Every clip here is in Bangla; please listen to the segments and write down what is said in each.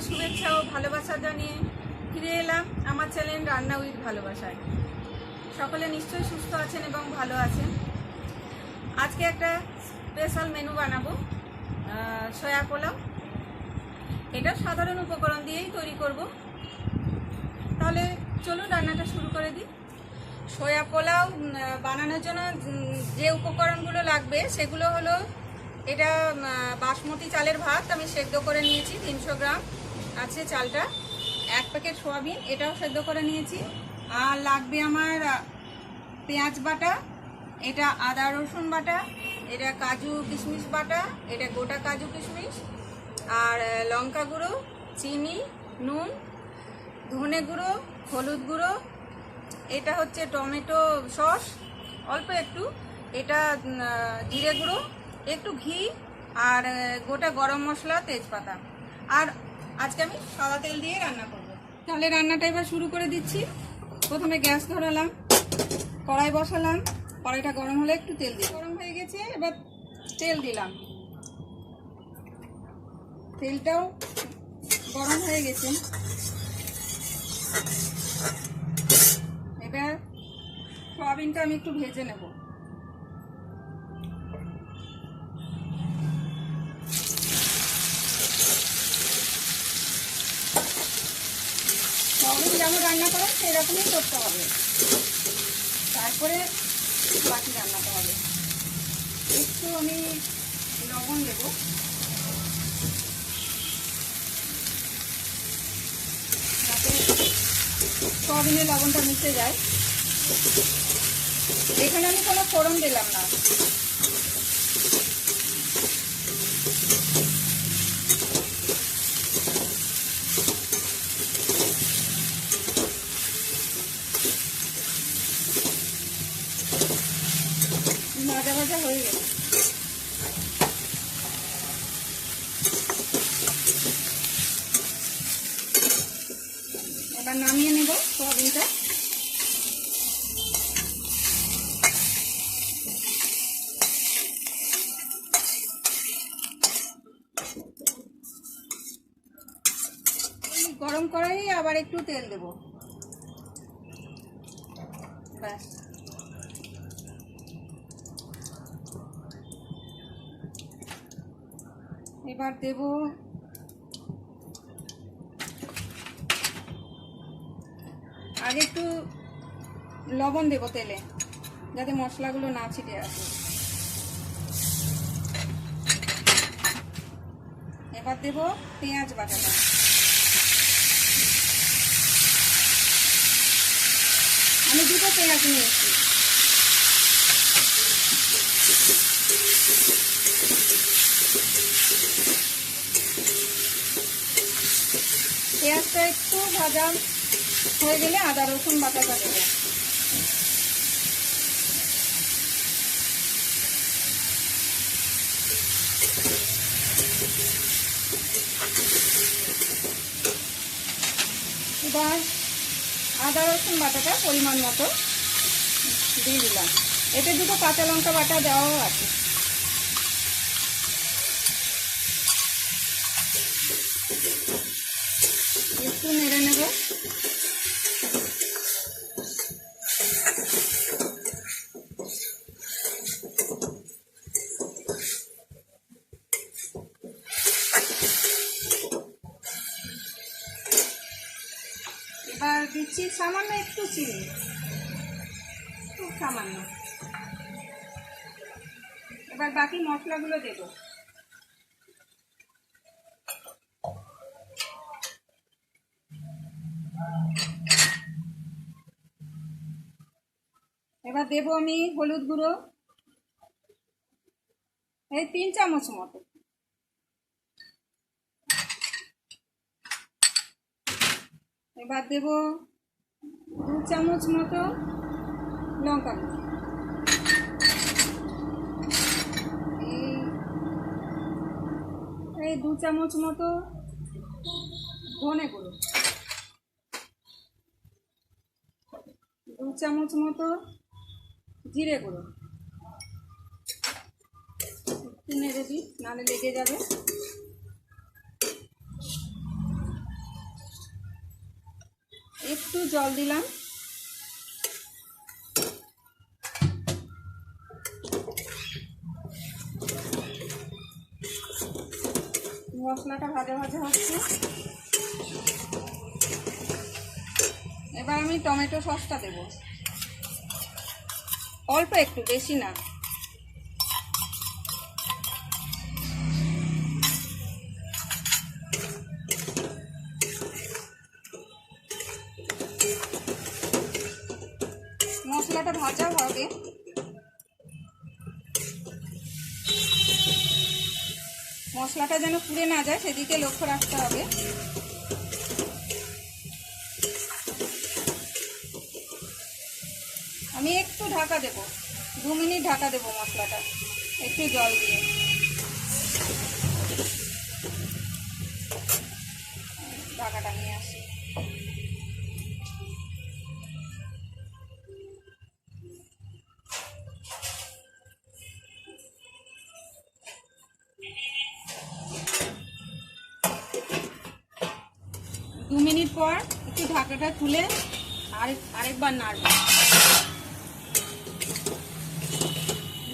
শুভেচ্ছা ও ভালোবাসা জানিয়ে ফিরে এলাম আমার চ্যানেল রান্না উইথ ভালোবাসায়। সকলে নিশ্চয়ই সুস্থ আছেন এবং ভালো আছেন। আজকে একটা স্পেশাল মেনু বানাবো, সয়া পোলাও। এটা সাধারণ উপকরণ দিয়েই তৈরি করব। তাহলে চলুন রান্নাটা শুরু করে দিই। সয়া পোলাও বানানোর জন্য যে উপকরণগুলো লাগবে সেগুলো হলো, এটা বাসমতি চালের ভাত আমি সেদ্ধ করে নিয়েছি, 300 গ্রাম আছে চালটা। 1 প্যাকেট সোয়াবিন, এটাও সেদ্ধ করে নিয়েছি। আর লাগবে আমার পেঁয়াজ বাটা, এটা আদা রসুন বাটা, এটা কাজু কিশমিশ বাটা, এটা গোটা কাজু কিশমিশ, আর লঙ্কা গুঁড়ো, চিনি, নুন, ধনে গুঁড়ো, হলুদ গুঁড়ো, এটা হচ্ছে টমেটো সস অল্প একটু, এটা জিরে গুঁড়ো, একটু ঘি, আর গোটা গরম মশলা, তেজপাতা। আর আজকে আমি সাদা তেল দিয়ে রান্না করব। তাহলে রান্নাটা এবার শুরু করে দিচ্ছি। প্রথমে গ্যাস ধরালাম, কড়াই বসালাম, কড়াইটা গরম হলে একটু তেল দিই। গরম হয়ে গেছে, এবার তেল দিলাম। তেলটাও গরম হয়ে গেছে, এবার সয়াবিনটা আমি একটু ভেজে নেব। সয়াবিন যেমন রান্না করেন সেই রকমই করতে হবে, তারপরে বাকি রান্নাটা হবে। একটু আমি লবণ দেব, যাতে সয়াবিনের লবণটা মিশে যায়। এখানে আমি কোনো ফোড়ন দিলাম না। ভাজা ভাজা হয়ে গেছে, এবার নামিয়ে নেব সয়াবিনটা। গরম কড়াই আবার একটু তেল দেব, ব্যাস। এবার দেব আগে একটু লবণ দেব তেলে, যাতে মশলাগুলো না ছিটে আসে। এবার দেব পেঁয়াজ বাটাটা। আমি 2টো পেঁয়াজ নিয়েছি। পেঁয়াজটা একটু ভাজা হয়ে গেলে আদা রসুন বাটাটা দেবো। এবার আদা রসুন বাটাটা পরিমাণ মতো দিয়ে দিলাম। এতে 2টো কাঁচা লঙ্কা বাটা দেওয়াও আছে। একটু নেড়ে নেব। এবার দিচ্ছি সামান্য একটু চিনি, খুব সামান্য। এবার বাকি মশলাগুলো দেব। এবার দেব আমি হলুদ গুঁড়ো, এই 3 চামচ মতো। এবার দেব 2 চামচ মতো লঙ্কা গুঁড়ো, এই 2 চামচ মতো ধনে গুঁড়ো, 2 চামচ মতো জিরে গুঁড়ো। একটু নেড়ে দিই, নাহলে লেগে যাবে। একটু জল দিলাম। মশলাটা ভাজা ভাজা হচ্ছে। এবার আমি টমেটো সসটা দেব, অল্প একটু, বেশি না। মশলাটা ভাজা হবে, মশলাটা যেন পুড়ে না যায় সেদিকে লক্ষ্য রাখতে হবে। আমি একটু ঢাকা দেব, 2 মিনিট ঢাকা দেব মশলাটা একটু জল দিয়ে। ঢাকাটা নিয়ে আসি। দু মিনিট পর একটু ঢাকাটা তুলে আরেকবার নাড়ব।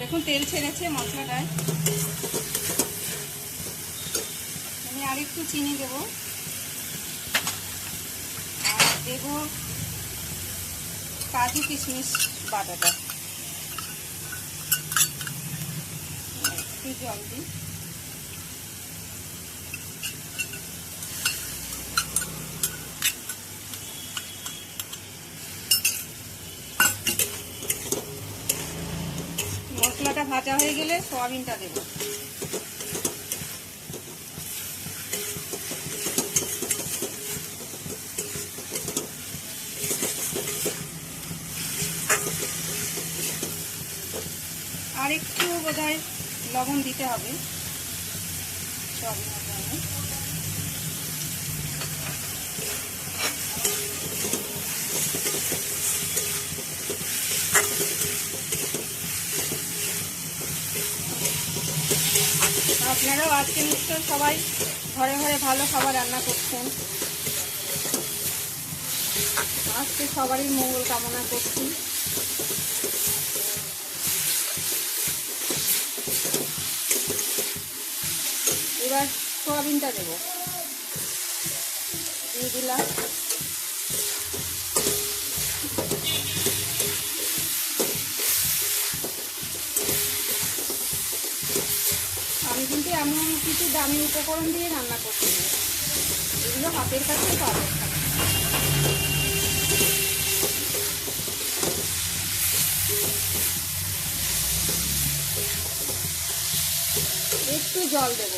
দেখুন তেল ছেড়েছে মশলাটায়। আমি আরেকটু চিনি দেব, আর দেব কাজু কিশমিশ বাটাটা। একটু জল দিই। মশলাটা ভাজা হয়ে গেলে সয়াবিনটা দেব। আর একটু বোধহয় লবণ দিতে হবে সয়াবিনের জন্য। আপনারাও আজকে নিশ্চয় সবাই ঘরে ঘরে ভালো খাবার রান্না করছেন। আজকে সবারই মঙ্গল কামনা করছি। এবার সয়াবিনটা দেব, দিয়ে দিলাম। আমি কিন্তু এমন কিছু দামি উপকরণ দিয়ে রান্না করছি না, এগুলো হাতের কাছে পাবে। একটু জল দেব।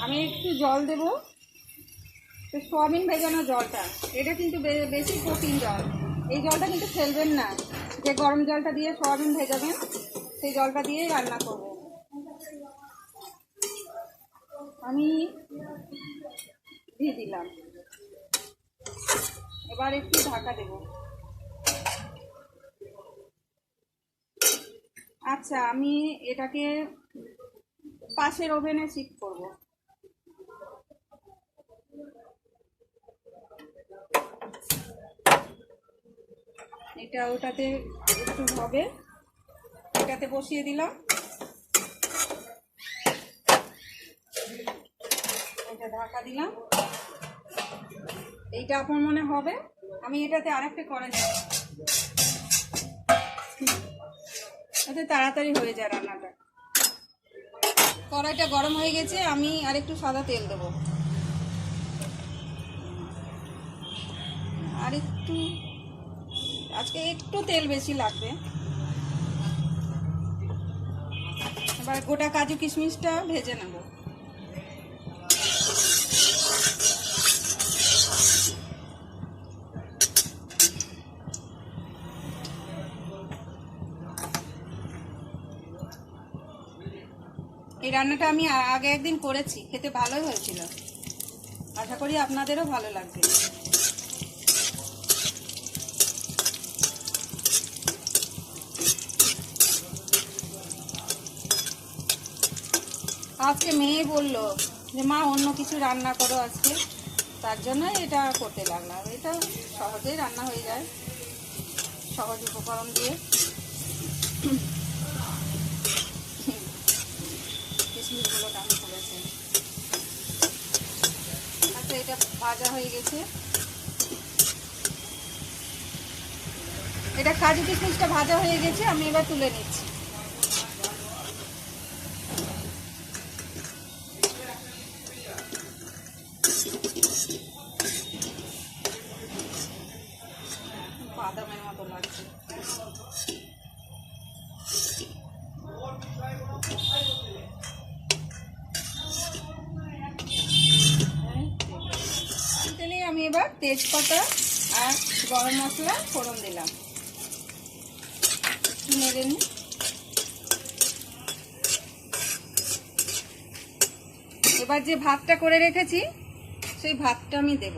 আমি একটু জল দেব। সোয়াবিন ভেজানো জলটা, এটা কিন্তু বেশি প্রোটিন জল। এই জলটা কিন্তু ফেলবেন না, যে গরম জলটা দিয়ে সোয়াবিন ভেজাবেন সেই জলটা দিয়েই রান্না করব। আমি দিয়ে দিলাম। এবার একটু ঢাকা দেব। আচ্ছা, আমি এটাকে পাশের ওভেনে শিফট করব। এটা ওটাতে একটু হবে, এটাতে বসিয়ে দিলাম। এটা ঢাকা দিলাম। এইটা আপনার মনে হবে। আমি এটাতে আরেকটা কড়াই দেব, এতে তাড়াতাড়ি হয়ে যায় রান্নাটা। কড়াইটা গরম হয়ে গেছে, আমি আরেকটু সাদা তেল দেব। আর একটু, আজকে একটু তেল বেশি লাগবে। এবার গোটা কাজু কিশমিশটা ভেজে নেব। এই রান্নাটা আমি আগে একদিন করেছি, খেতে ভালোই হয়েছিল। আশা করি আপনাদেরও ভালো লাগবে। আজকে মেয়ে বললো যে মা অন্য কিছু রান্না করো আজকে, তার জন্য এটা করতে লাগলাম। এটা সহজেই রান্না হয়ে যায়, সহজ উপকরণ দিয়ে। কিশমিশগুলো টান পড়েছে। আচ্ছা, এটা ভাজা হয়ে গেছে। এটা কাজু কিশমিশটা ভাজা হয়ে গেছে, আমি এবার তুলে নিচ্ছি। বাদামের মতো লাগছে। তেলে আমি এবার তেজপাতা আর গরম মশলা ফোড়ন দিলাম। নেড়ে নিই। এবার যে ভাতটা করে রেখেছি সেই ভাতটা আমি দেব।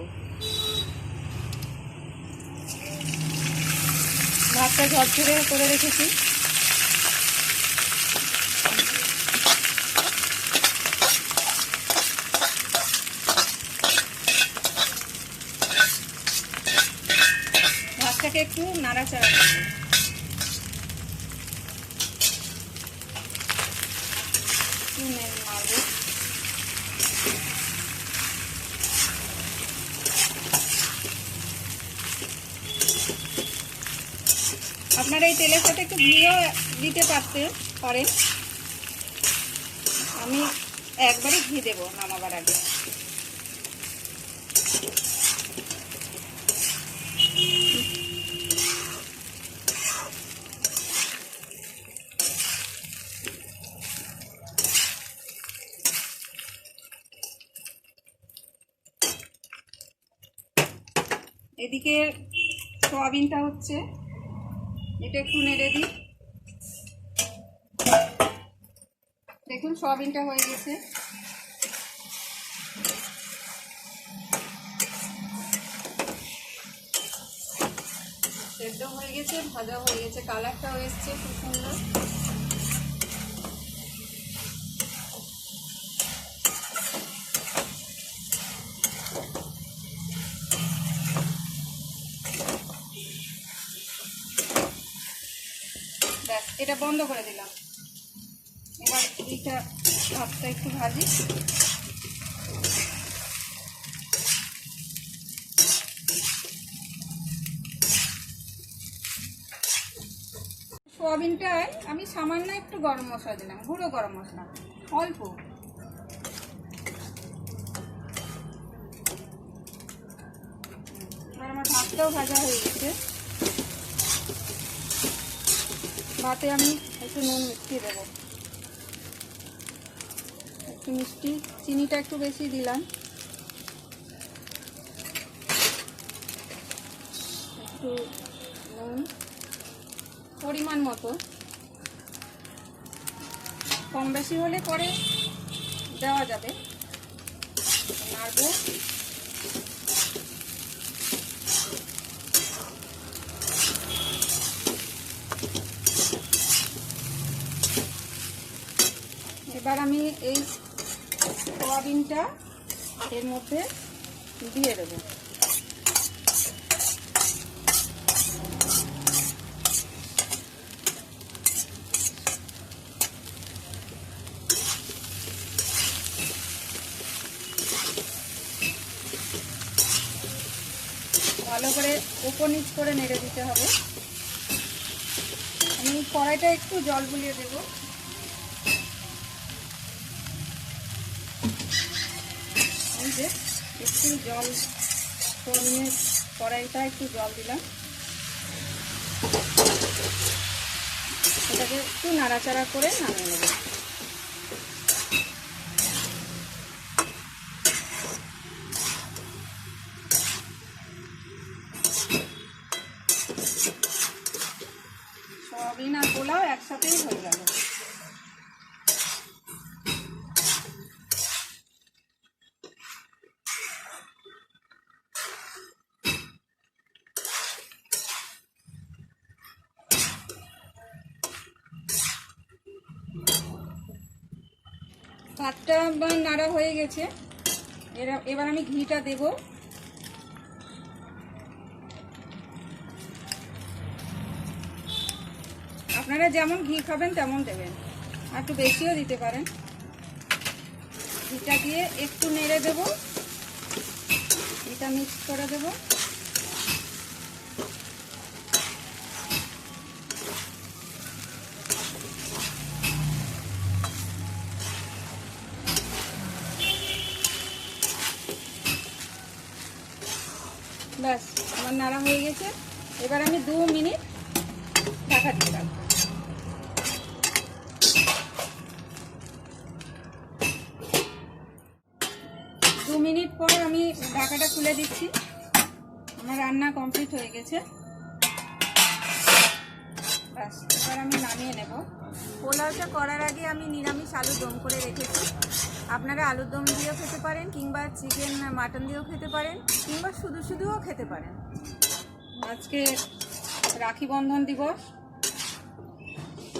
ভাতটা ঝরঝরে করে রেখেছি। ভাতটাকে একটু নাড়াচাড়া করব। মারবো। আপনারা এই তেলের সাথে একটু ঘিও দিতে পারেন। আমি একবারই ঘি দেব নামাবার আগে। এদিকে সয়াবিনটা হচ্ছে, এটা একটু নেড়ে দিই। দেখুন সয়াবিনটা হয়ে গেছে। সেদ্ধ হয়ে গেছে, ভাজা হয়ে গেছে, কালারটাও এসছে খুব সুন্দর। ব্যাস, এটা বন্ধ করে দিলাম। এবার এইটা ভাতটা একটু ভাজি। সোয়াবিনটায় আমি সামান্য একটু গরম মশলা দিলাম, গুঁড়ো গরম মশলা অল্প। আর আমার ভাতটাও ভাজা হয়ে গেছে। ভাতে আমি একটু নুন মিষ্টি দেবো, একটু মিষ্টি, চিনিটা একটু বেশি দিলাম, একটু নুন পরিমাণ মতো। কম বেশি হলে পরে দেওয়া যাবে। নাড়বো। এবার আমি এই সয়াবিনটা এর মধ্যে দিয়ে দেবো। ভালো করে উপর নিচ করে নেড়ে দিতে হবে। আমি কড়াইটা একটু জল বুলিয়ে দেব। এই যে একটু জল নিয়ে কড়াইটা একটু জল দিলাম। এটাকে একটু নাড়াচাড়া করে নামিয়ে নেব। সয়াবিন আর পোলাও একসাথেই হয়ে গেল। ভাতটা নাড়া হয়ে গেছে, এবার আমি ঘিটা দেব। আপনারা যেমন ঘি খাবেন তেমন দেবেন, আর একটু বেশিও দিতে পারেন। ঘিটা দিয়ে একটু নেড়ে দেব, এটা মিক্স করে দেব। ব্যাস, আমার নাড়া হয়ে গেছে। এবার আমি 2 মিনিট ঢাকা দিয়ে রাখবো। 2 মিনিট পর আমি ঢাকাটা খুলে দিচ্ছি। আমার রান্না কমপ্লিট হয়ে গেছে। ব্যাস, এবার আমি নামিয়ে নেব। পোলাওটা করার আগে আমি নিরামিষ আলুর দম করে রেখেছি। আপনারা আলুর দম দিয়েও খেতে পারেন, কিংবা চিকেন মাটন দিয়েও খেতে পারেন, কিংবা শুধুও খেতে পারেন। আজকে রাখি বন্ধন দিবস,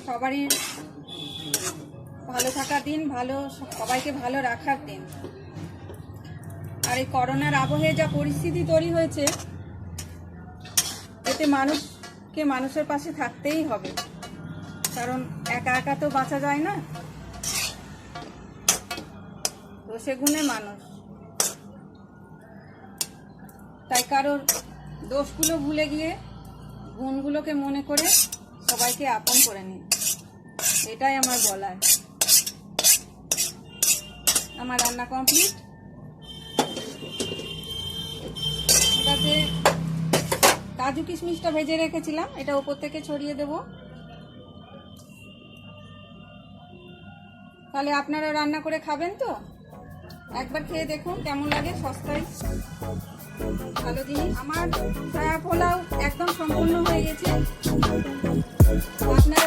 সবারই ভালো থাকার দিন, সবাইকে ভালো রাখার দিন। আর এই করোনার আবহে যা পরিস্থিতি তৈরি হয়েছে, এতে মানুষকে মানুষের পাশে থাকতেই হবে, কারণ একা একা তো বাঁচা যায় না। দোষে গুণে মানুষ, তাই কারোর দোষগুলো ভুলে গিয়ে গুণগুলোকে মনে করে সবাইকে আপন করে নিন, এটাই আমার বলার। আমার রান্না কমপ্লিট। এটাতে কাজু কিশমিশটা ভেজে রেখেছিলাম, এটা উপর থেকে ছড়িয়ে দেব। তাহলে আপনারা রান্না করে খাবেন তো? একবার খেয়ে দেখুন কেমন লাগে, সস্তায় ভালো জিনিস। আমার সয়া পোলাও একদম সম্পূর্ণ হয়ে গেছে। আপনারা